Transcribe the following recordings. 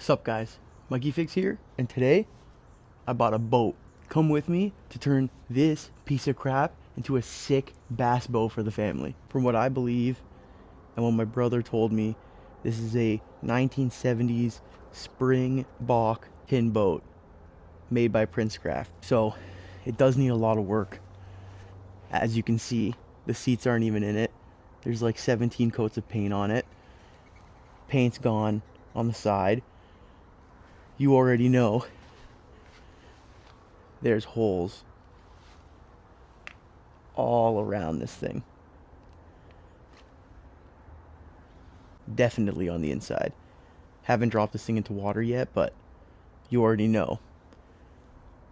Sup guys, Mikeyfix here, and today I bought a boat. Come with me to turn this piece of crap into a sick bass boat for the family. From what I believe and what my brother told me, this is a 1970s Springbok tin boat made by Princecraft. So it does need a lot of work. As you can see, the seats aren't even in it. There's like 17 coats of paint on it. Paint's gone on the side. You already know there's holes all around this thing. Definitely on the inside. Haven't dropped this thing into water yet, but you already know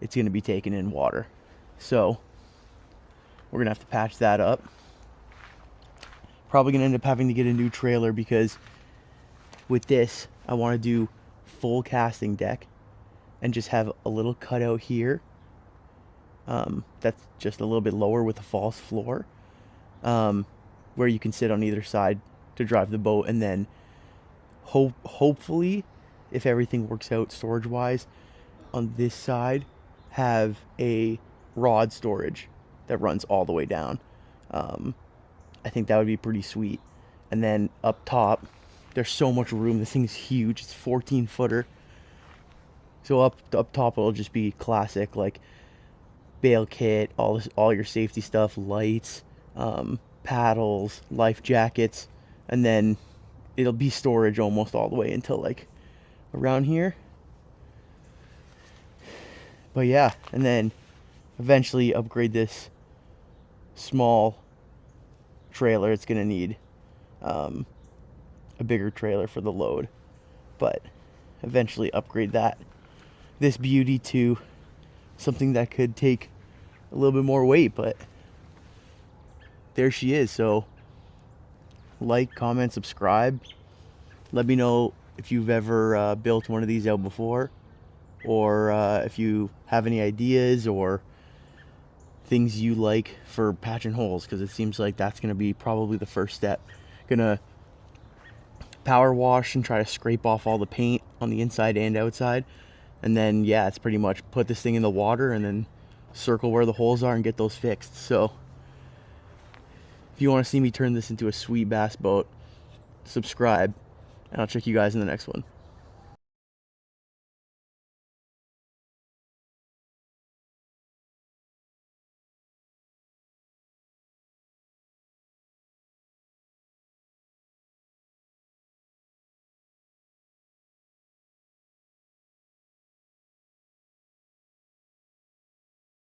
it's going to be taken in water. So we're going to have to patch that up. Probably going to end up having to get a new trailer because with this, I want to do full casting deck and just have a little cutout here that's just a little bit lower with a false floor, where you can sit on either side to drive the boat, and then hopefully, if everything works out storage wise, on this side have a rod storage that runs all the way down. I think that would be pretty sweet. And then up top, there's so much room. This thing's huge. It's 14-footer. So up top it'll just be classic, like bail kit, all your safety stuff, lights, paddles, life jackets, and then it'll be storage almost all the way until like around here. But yeah, and then eventually upgrade this small trailer. It's gonna need a bigger trailer for the load, but eventually upgrade this beauty to something that could take a little bit more weight. But there she is. So like, comment, subscribe. Let me know if you've ever built one of these out before, or if you have any ideas or things you like for patching holes, because it seems like that's going to be probably the first step. Gonna power wash and try to scrape off all the paint on the inside and outside, and then yeah, it's pretty much put this thing in the water and then circle where the holes are and get those fixed. So if you want to see me turn this into a sweet bass boat, subscribe, and I'll check you guys in the next one.